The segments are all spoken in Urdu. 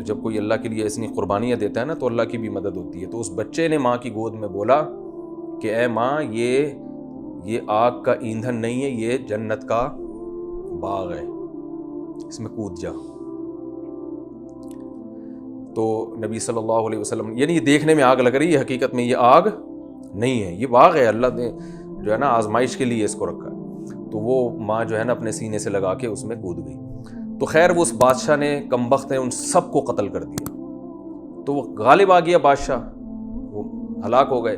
جب کوئی اللہ کے لیے ایسی قربانیاں دیتا ہے نا تو اللہ کی بھی مدد ہوتی ہے. تو اس بچے نے ماں کی گود میں بولا کہ اے ماں یہ آگ کا ایندھن نہیں ہے، یہ جنت کا باغ ہے، اس میں کود جا. تو نبی صلی اللہ علیہ وسلم، یعنی یہ دیکھنے میں آگ لگ رہی ہے، حقیقت میں یہ آگ نہیں ہے، یہ باغ ہے، اللہ نے جو ہے نا آزمائش کے لیے اس کو رکھا ہے. تو وہ ماں جو ہے نا اپنے سینے سے لگا کے اس میں کود گئی. تو خیر وہ اس بادشاہ نے کم بخت ہے ان سب کو قتل کر دیا. تو وہ غالب آ گیا بادشاہ، وہ ہلاک ہو گئے.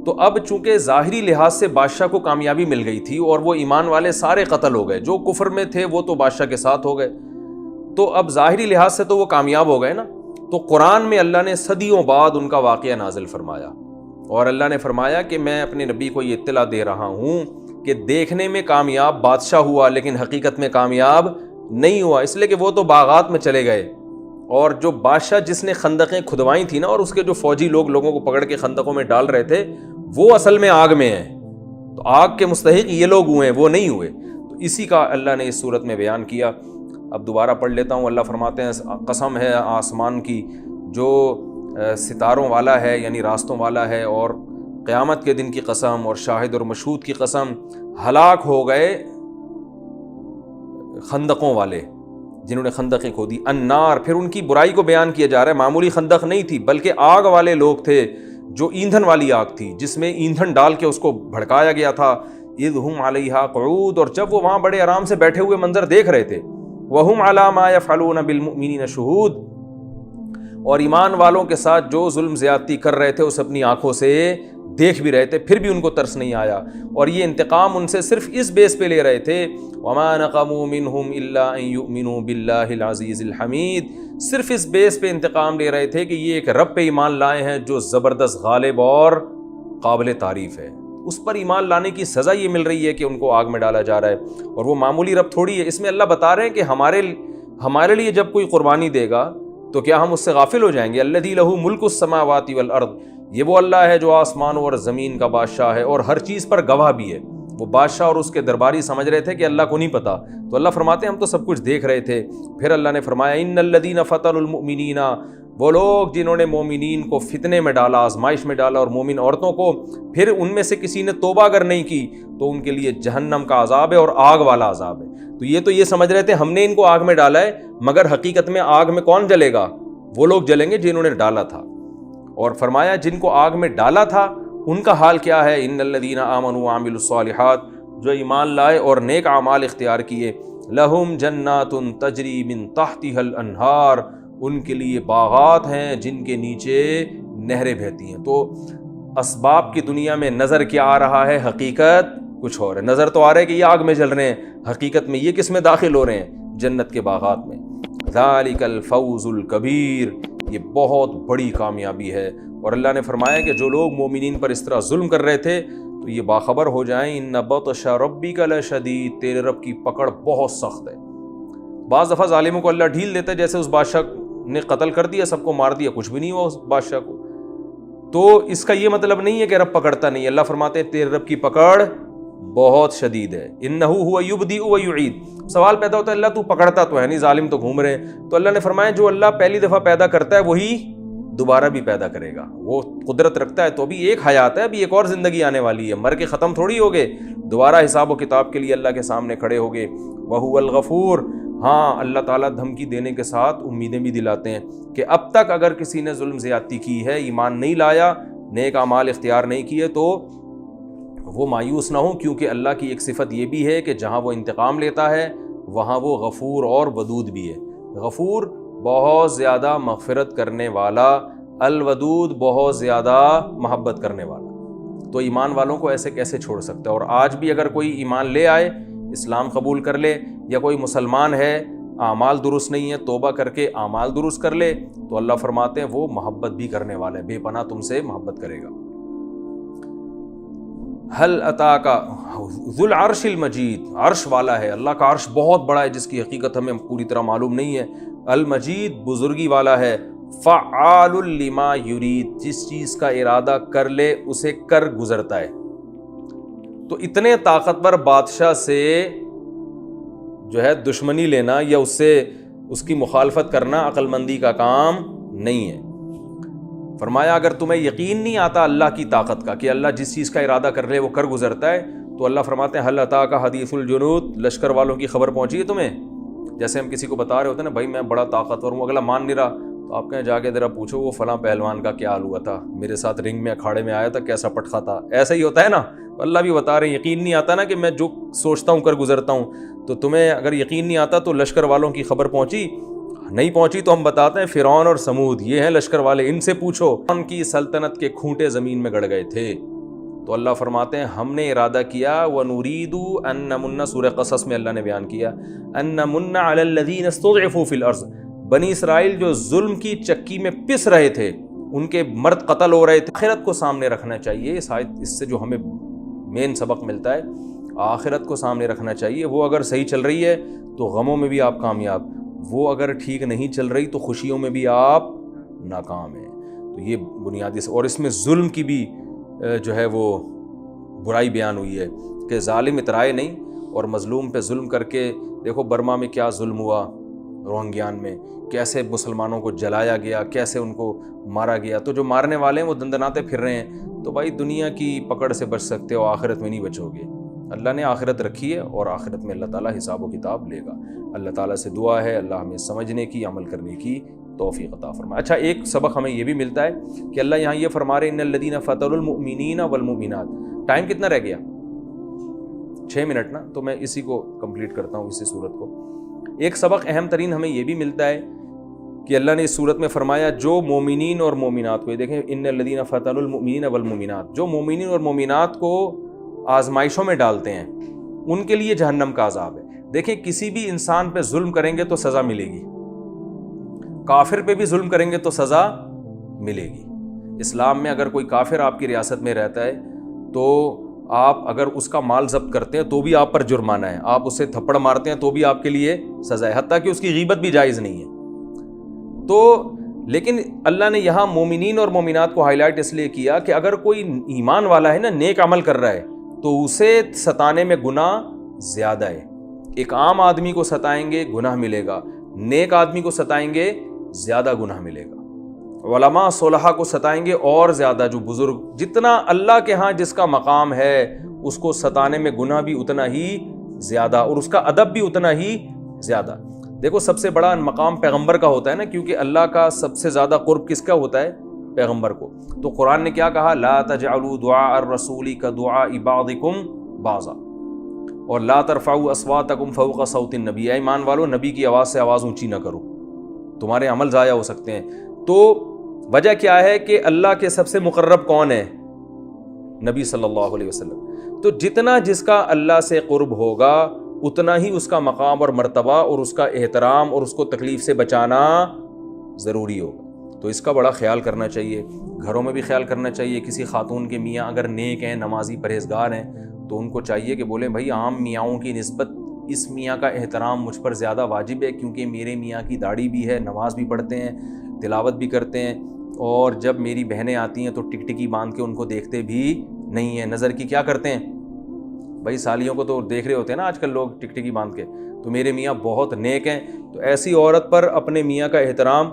تو اب چونکہ ظاہری لحاظ سے بادشاہ کو کامیابی مل گئی تھی اور وہ ایمان والے سارے قتل ہو گئے، جو کفر میں تھے وہ تو بادشاہ کے ساتھ ہو گئے، تو اب ظاہری لحاظ سے تو وہ کامیاب ہو گئے نا. تو قرآن میں اللہ نے صدیوں بعد ان کا واقعہ نازل فرمایا اور اللہ نے فرمایا کہ میں اپنے نبی کو یہ اطلاع دے رہا ہوں کہ دیکھنے میں کامیاب بادشاہ ہوا لیکن حقیقت میں کامیاب نہیں ہوا، اس لیے کہ وہ تو باغات میں چلے گئے. اور جو بادشاہ جس نے خندقیں کھدوائی تھی نا اور اس کے جو فوجی لوگوں کو پکڑ کے خندقوں میں ڈال رہے تھے، وہ اصل میں آگ میں ہیں. تو آگ کے مستحق یہ لوگ ہوئے ہیں، وہ نہیں ہوئے. تو اسی کا اللہ نے اس صورت میں بیان کیا. اب دوبارہ پڑھ لیتا ہوں. اللہ فرماتے ہیں قسم ہے آسمان کی جو ستاروں والا ہے، یعنی راستوں والا ہے، اور قیامت کے دن کی قسم اور شاہد اور مشہود کی قسم، ہلاک ہو گئے خندقوں والے جنہوں نے خندقیں کھودی. النار، پھر ان کی برائی کو بیان کیا جا رہا ہے. معمولی خندق نہیں تھی بلکہ آگ والے لوگ تھے، جو ایندھن والی آگ تھی جس میں ایندھن ڈال کے اس کو بھڑکایا گیا تھا. اذ ہم علیہا قعود، اور جب وہ وہاں بڑے آرام سے بیٹھے ہوئے منظر دیکھ رہے تھے. وہم علی ما یفعلون بالمؤمنین شہود، اور ایمان والوں کے ساتھ جو ظلم زیادتی کر رہے تھے اسے اپنی آنکھوں سے دیکھ بھی رہے تھے، پھر بھی ان کو ترس نہیں آیا. اور یہ انتقام ان سے صرف اس بیس پہ لے رہے تھے، وما نقموا منہم الا ان یؤمنوا باللہ العزیز الحمید، صرف اس بیس پہ انتقام لے رہے تھے کہ یہ ایک رب پہ ایمان لائے ہیں جو زبردست غالب اور قابل تعریف ہے. اس پر ایمان لانے کی سزا یہ مل رہی ہے کہ ان کو آگ میں ڈالا جا رہا ہے، اور وہ معمولی رب تھوڑی ہے. اس میں اللہ بتا رہے ہیں کہ ہمارے لیے جب کوئی قربانی دے گا تو کیا ہم اس سے غافل ہو جائیں گے؟ الذی لہ ملک السماوات والارض، یہ وہ اللہ ہے جو آسمانوں اور زمین کا بادشاہ ہے اور ہر چیز پر گواہ بھی ہے. وہ بادشاہ اور اس کے درباری سمجھ رہے تھے کہ اللہ کو نہیں پتا، تو اللہ فرماتے ہیں ہم تو سب کچھ دیکھ رہے تھے. پھر اللہ نے فرمایا ان الذین فتنوا المؤمنین، وہ لوگ جنہوں نے مومنین کو فتنے میں ڈالا، آزمائش میں ڈالا، اور مومن عورتوں کو، پھر ان میں سے کسی نے توبہ اگر نہیں کی تو ان کے لیے جہنم کا عذاب ہے اور آگ والا عذاب ہے. تو یہ سمجھ رہے تھے ہم نے ان کو آگ میں ڈالا ہے، مگر حقیقت میں آگ میں کون جلے گا؟ وہ لوگ جلیں گے جنہوں نے ڈالا تھا. اور فرمایا جن کو آگ میں ڈالا تھا ان کا حال کیا ہے؟ ان الذین آمنوا وعملوا الصالحات، جو ایمان لائے اور نیک اعمال اختیار کیے، لہم جنات تجری من تحتها الانہار، ان کے لیے باغات ہیں جن کے نیچے نہریں بہتی ہیں. تو اسباب کی دنیا میں نظر کیا آ رہا ہے، حقیقت کچھ اور ہے. نظر تو آ رہا ہے کہ یہ آگ میں جل رہے ہیں، حقیقت میں یہ کس میں داخل ہو رہے ہیں؟ جنت کے باغات میں. ذالک الفوز الکبیر، یہ بہت بڑی کامیابی ہے. اور اللہ نے فرمایا کہ جو لوگ مومنین پر اس طرح ظلم کر رہے تھے تو یہ باخبر ہو جائیں، ان بطش ربک لشدید، تیرے رب کی پکڑ بہت سخت ہے. بعض دفعہ ظالموں کو اللہ ڈھیل دیتا ہے، جیسے اس بادشاہ نے قتل کر دیا، سب کو مار دیا، کچھ بھی نہیں ہوا اس بادشاہ کو. تو اس کا یہ مطلب نہیں ہے کہ رب پکڑتا نہیں. اللہ فرماتے ہیں تیرے رب کی پکڑ بہت شدید ہے. انہ ہوا یبدئ و یعید. سوال پیدا ہوتا ہے اللہ تو پکڑتا تو ہے نہیں، ظالم تو گھوم رہے ہیں. تو اللہ نے فرمایا جو اللہ پہلی دفعہ پیدا کرتا ہے وہی دوبارہ بھی پیدا کرے گا. وہ قدرت رکھتا ہے. تو ابھی ایک حیات ہے، ابھی ایک اور زندگی آنے والی ہے، مر کے ختم تھوڑی ہوگے، دوبارہ حساب و کتاب کے لیے اللہ کے سامنے کھڑے ہوگے. وہو الغفور، ہاں اللہ تعالیٰ دھمکی دینے کے ساتھ امیدیں بھی دلاتے ہیں کہ اب تک اگر کسی نے ظلم زیادتی کی ہے، ایمان نہیں لایا، نیک اعمال اختیار نہیں کیے، تو وہ مایوس نہ ہوں، کیونکہ اللہ کی ایک صفت یہ بھی ہے کہ جہاں وہ انتقام لیتا ہے وہاں وہ غفور اور ودود بھی ہے. غفور بہت زیادہ مغفرت کرنے والا، الودود بہت زیادہ محبت کرنے والا. تو ایمان والوں کو ایسے کیسے چھوڑ سکتا ہے؟ اور آج بھی اگر کوئی ایمان لے آئے، اسلام قبول کر لے، یا کوئی مسلمان ہے اعمال درست نہیں ہے، توبہ کر کے اعمال درست کر لے، تو اللہ فرماتے ہیں وہ محبت بھی کرنے والا ہے، بے پناہ تم سے محبت کرے گا. حل اتاک ذو العرش المجید، عرش والا ہے، اللہ کا عرش بہت بڑا ہے جس کی حقیقت ہمیں پوری طرح معلوم نہیں ہے. المجید بزرگی والا ہے. فعال لما یرید، جس چیز کا ارادہ کر لے اسے کر گزرتا ہے. تو اتنے طاقتور بادشاہ سے جو ہے دشمنی لینا یا اس کی مخالفت کرنا عقل مندی کا کام نہیں ہے۔ فرمایا اگر تمہیں یقین نہیں آتا اللہ کی طاقت کا کہ اللہ جس چیز کا ارادہ کر لے وہ کر گزرتا ہے، تو اللہ فرماتے ہیں حل اتاک حدیث الجنود، لشکر والوں کی خبر پہنچی ہے تمہیں؟ جیسے ہم کسی کو بتا رہے ہوتے ہیں نا، بھائی میں بڑا طاقتور ہوں، اگلا مان نہیں رہا تو آپ کہیں جا کے ذرا پوچھو وہ فلاں پہلوان کا کیا حال ہوا تھا، میرے ساتھ رنگ میں اکھاڑے میں آیا تھا، کیسا پٹخا تھا۔ ایسا ہی ہوتا ہے نا، اللہ بھی بتا رہے ہیں یقین نہیں آتا نا کہ میں جو سوچتا ہوں کر گزرتا ہوں، تو تمہیں اگر یقین نہیں آتا تو لشکر والوں کی خبر پہنچی؟ نہیں پہنچی تو ہم بتاتے ہیں فرعون اور سمود یہ ہیں لشکر والے، ان سے پوچھو، ان کی سلطنت کے کھونٹے زمین میں گڑ گئے تھے۔ تو اللہ فرماتے ہیں ہم نے ارادہ کیا وَنُرِيدُ أَن نَمُنَّ، سورہ قصص میں اللہ نے بیان کیا أَن نَمُنَّ عَلَى الَّذِينَ اسْتُضْعِفُوا فِي الْأَرْضِ، بنی اسرائیل جو ظلم کی چکی میں پس رہے تھے، ان کے مرد قتل ہو رہے تھے، آخرت کو سامنے رکھنا چاہیے۔ اس سے جو ہمیں مین سبق ملتا ہے آخرت کو سامنے رکھنا چاہیے۔ وہ اگر صحیح چل رہی ہے تو غموں میں بھی آپ کامیاب، وہ اگر ٹھیک نہیں چل رہی تو خوشیوں میں بھی آپ ناکام ہیں۔ تو یہ بنیادی اور اس میں ظلم کی بھی جو ہے وہ برائی بیان ہوئی ہے کہ ظالم اترائے نہیں اور مظلوم پہ ظلم کر کے، دیکھو برما میں کیا ظلم ہوا، روہنگیان میں کیسے مسلمانوں کو جلایا گیا، کیسے ان کو مارا گیا۔ تو جو مارنے والے ہیں وہ دندناتے پھر رہے ہیں، تو بھائی دنیا کی پکڑ سے بچ سکتے ہو، آخرت میں نہیں بچو گے۔ اللہ نے آخرت رکھی ہے اور آخرت میں اللہ تعالیٰ حساب و کتاب لے گا۔ اللہ تعالیٰ سے دعا ہے اللہ ہمیں سمجھنے کی، عمل کرنے کی توفیق عطا فرمائے۔ اچھا ایک سبق ہمیں یہ بھی ملتا ہے کہ اللہ یہاں یہ فرما رہے ان الذین فتنوا المؤمنین والمؤمنات۔ ٹائم کتنا رہ گیا؟ 6 منٹ نا، تو میں اسی کو کمپلیٹ کرتا ہوں، اسی صورت کو۔ ایک سبق اہم ترین ہمیں یہ بھی ملتا ہے کہ اللہ نے اس صورت میں فرمایا جو مومنین اور مومنات کو، یہ دیکھیں ان الذین فتنوا المؤمنین والمؤمنات، جو مومنین اور مومنات کو آزمائشوں میں ڈالتے ہیں ان کے لیے جہنم کا عذاب ہے۔ دیکھیں کسی بھی انسان پہ ظلم کریں گے تو سزا ملے گی، کافر پہ بھی ظلم کریں گے تو سزا ملے گی۔ اسلام میں اگر کوئی کافر آپ کی ریاست میں رہتا ہے تو آپ اگر اس کا مال ضبط کرتے ہیں تو بھی آپ پر جرمانہ ہے، آپ اسے تھپڑ مارتے ہیں تو بھی آپ کے لیے سزا ہے، حتیٰ کہ اس کی غیبت بھی جائز نہیں ہے۔ تو لیکن اللہ نے یہاں مومنین اور مومنات کو ہائی لائٹ اس لیے کیا کہ اگر کوئی ایمان والا ہے نا، نیک عمل کر رہا ہے تو اسے ستانے میں گناہ زیادہ ہے۔ ایک عام آدمی کو ستائیں گے گناہ ملے گا، نیک آدمی کو ستائیں گے زیادہ گناہ ملے گا، علماء صلحاء کو ستائیں گے اور زیادہ، جو بزرگ، جتنا اللہ کے ہاں جس کا مقام ہے اس کو ستانے میں گناہ بھی اتنا ہی زیادہ اور اس کا ادب بھی اتنا ہی زیادہ۔ دیکھو سب سے بڑا مقام پیغمبر کا ہوتا ہے نا، کیونکہ اللہ کا سب سے زیادہ قرب کس کا ہوتا ہے؟ پیغمبر کو۔ تو قرآن نے کیا کہا؟ لا تجعلوا دعاء الرسول كدعاء بعضكم بعضا، اور لا ترفعوا اصواتکم فوق صوت النبی، اے ایمان والو نبی کی آواز سے آواز اونچی نہ کرو، تمہارے عمل ضائع ہو سکتے ہیں۔ تو وجہ کیا ہے کہ اللہ کے سب سے مقرب کون ہے؟ نبی صلی اللہ علیہ وسلم۔ تو جتنا جس کا اللہ سے قرب ہوگا اتنا ہی اس کا مقام اور مرتبہ اور اس کا احترام اور اس کو تکلیف سے بچانا ضروری ہوگا۔ تو اس کا بڑا خیال کرنا چاہیے، گھروں میں بھی خیال کرنا چاہیے۔ کسی خاتون کے میاں اگر نیک ہیں، نمازی، پرہیزگار ہیں تو ان کو چاہیے کہ بولیں بھائی عام میاؤں کی نسبت اس میاں کا احترام مجھ پر زیادہ واجب ہے، کیونکہ میرے میاں کی داڑھی بھی ہے، نماز بھی پڑھتے ہیں، تلاوت بھی کرتے ہیں، اور جب میری بہنیں آتی ہیں تو ٹک ٹکی باندھ کے ان کو دیکھتے بھی نہیں ہیں، نظر کی کیا کرتے ہیں؟ بھائی سالیوں کو تو دیکھ رہے ہوتے ہیں نا آج کل لوگ ٹک ٹکی باندھ کے، تو میرے میاں بہت نیک ہیں۔ تو ایسی عورت پر اپنے میاں کا احترام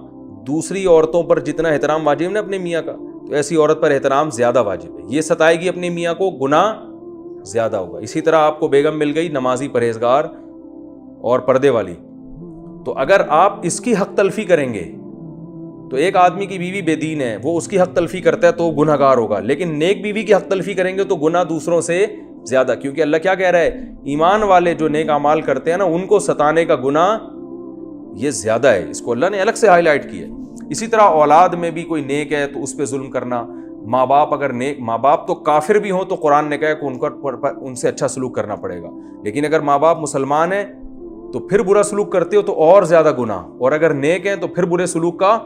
دوسری عورتوں پر جتنا احترام واجب ہے اپنے میاں کا، تو ایسی عورت پر احترام زیادہ واجب ہے۔ یہ ستائے گی اپنے میاں کو، گناہ زیادہ ہوگا۔ اسی طرح آپ کو بیگم مل گئی نمازی، پرہیزگار اور پردے والی، تو اگر آپ اس کی حق تلفی کریں گے تو ایک آدمی کی بیوی بے دین ہے، وہ اس کی حق تلفی کرتا ہے تو گناہ گار ہوگا، لیکن نیک بیوی کی حق تلفی کریں گے تو گناہ دوسروں سے زیادہ، کیونکہ اللہ کیا کہہ رہا ہے؟ ایمان والے جو نیک اعمال کرتے ہیں نا ان کو ستانے کا گناہ یہ زیادہ ہے۔ اس کو اللہ نے الگ سے ہائی لائٹ کیا ہے۔ اسی طرح اولاد میں بھی کوئی نیک ہے تو اس پہ ظلم کرنا، ماں باپ اگر نیک، ماں باپ تو کافر بھی ہوں تو قرآن نے کہا کہ ان سے اچھا سلوک کرنا پڑے گا، لیکن اگر ماں باپ مسلمان ہیں تو پھر برا سلوک کرتے ہو تو اور زیادہ گناہ، اور اگر نیک ہیں تو پھر برے سلوک کا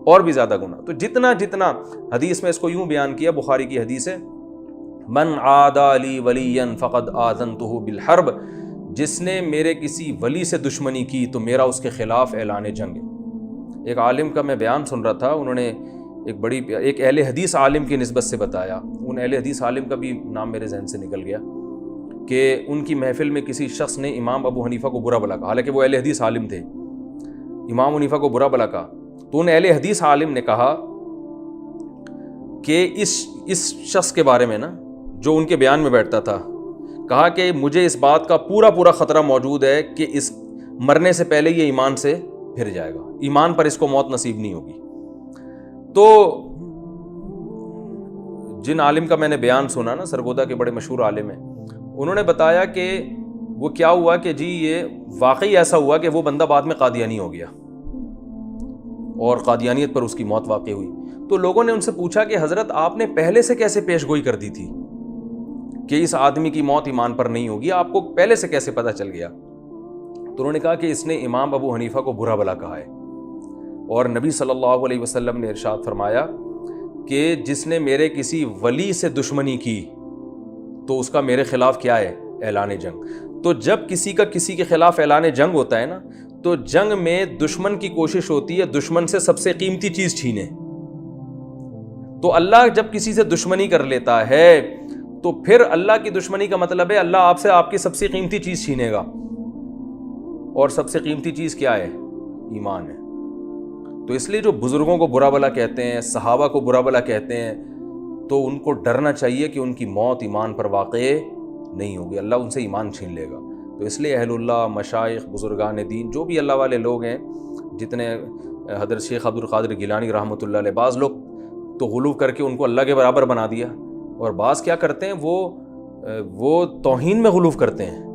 اور بھی زیادہ گناہ۔ تو جتنا حدیث میں اس کو یوں بیان کیا، بخاری کی حدیث ہے، من عادی لی ولیا فقد آذنتہ بالحرب، جس نے میرے کسی ولی سے دشمنی کی تو میرا اس کے خلاف اعلان جنگ ہے۔ ایک عالم کا میں بیان سن رہا تھا، انہوں نے ایک اہل حدیث عالم کی نسبت سے بتایا، ان اہل حدیث عالم کا بھی نام میرے ذہن سے نکل گیا، کہ ان کی محفل میں کسی شخص نے امام ابو حنیفہ کو برا بھلا کہا، حالانکہ وہ اہل حدیث عالم تھے، امام حنیفہ کو برا بلا کہا، تو ان اہل حدیث عالم نے کہا کہ اس شخص کے بارے میں نا جو ان کے بیان میں بیٹھتا تھا، کہا کہ مجھے اس بات کا پورا خطرہ موجود ہے کہ اس مرنے سے پہلے یہ ایمان سے پھر جائے گا، ایمان پر اس کو موت نصیب نہیں ہوگی۔ تو جن عالم کا میں نے بیان سنا نا، سرگودا کے بڑے مشہور عالم ہیں، انہوں نے بتایا کہ وہ کیا ہوا کہ جی یہ واقعی ایسا ہوا کہ وہ بندہ بعد میں قادیانی ہو گیا اور قادیانیت پر اس کی موت واقع ہوئی۔ تو لوگوں نے ان سے پوچھا کہ حضرت آپ نے پہلے سے کیسے پیش گوئی کر دی تھی کہ اس آدمی کی موت ایمان پر نہیں ہوگی، آپ کو پہلے سے کیسے پتہ چل گیا؟ تو انہوں نے کہا کہ اس نے امام ابو حنیفہ کو برا بلا کہا ہے، اور نبی صلی اللہ علیہ وسلم نے ارشاد فرمایا کہ جس نے میرے کسی ولی سے دشمنی کی تو اس کا میرے خلاف کیا ہے؟ اعلان جنگ۔ تو جب کسی کا کسی کے خلاف اعلان جنگ ہوتا ہے نا، تو جنگ میں دشمن کی کوشش ہوتی ہے دشمن سے سب سے قیمتی چیز چھینے۔ تو اللہ جب کسی سے دشمنی کر لیتا ہے تو پھر اللہ کی دشمنی کا مطلب ہے اللہ آپ سے آپ کی سب سے قیمتی چیز چھینے گا، اور سب سے قیمتی چیز کیا ہے؟ ایمان ہے۔ تو اس لیے جو بزرگوں کو برا بلا کہتے ہیں، صحابہ کو برا بلا کہتے ہیں، تو ان کو ڈرنا چاہیے کہ ان کی موت ایمان پر واقع نہیں ہوگی، اللہ ان سے ایمان چھین لے گا۔ تو اس لیے اہل اللہ، مشائخ، بزرگان دین، جو بھی اللہ والے لوگ ہیں، جتنے حضرت شیخ عبد القادر گیلانی رحمۃ اللہ علیہ، بعض لوگ تو غلو کر کے ان کو اللہ کے برابر بنا دیا، اور بعض کیا کرتے ہیں وہ توہین میں غلو کرتے ہیں،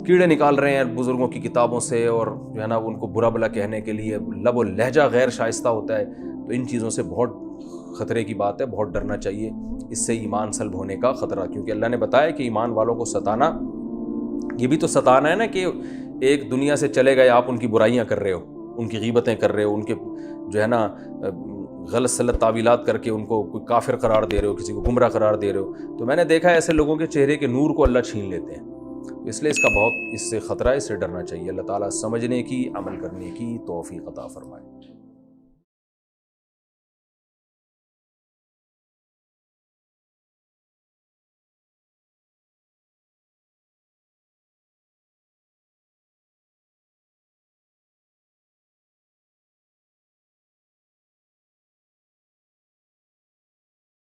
کیڑے نکال رہے ہیں بزرگوں کی کتابوں سے، اور جو ہے نا ان کو برا بلا کہنے کے لیے لب و لہجہ غیر شائستہ ہوتا ہے۔ تو ان چیزوں سے بہت خطرے کی بات ہے، بہت ڈرنا چاہیے، اس سے ایمان سلب ہونے کا خطرہ، کیونکہ اللہ نے بتایا کہ ایمان والوں کو ستانا، یہ بھی تو ستانا ہے نا، کہ ایک دنیا سے چلے گئے، آپ ان کی برائیاں کر رہے ہو، ان کی غیبتیں کر رہے ہو، ان کے جو ہے نا غلط سلط تعویلات کر کے ان کو کوئی کافر قرار دے رہے ہو، کسی کو گمراہ قرار دے رہے ہو۔ تو میں نے دیکھا ہے ایسے لوگوں کے چہرے کے نور کو اللہ چھین لیتے ہیں، اس لیے اس کا بہت اس سے خطرہ ہے، اس سے ڈرنا چاہیے۔ اللہ تعالیٰ سمجھنے کی، عمل کرنے کی توفیق عطا فرمائے۔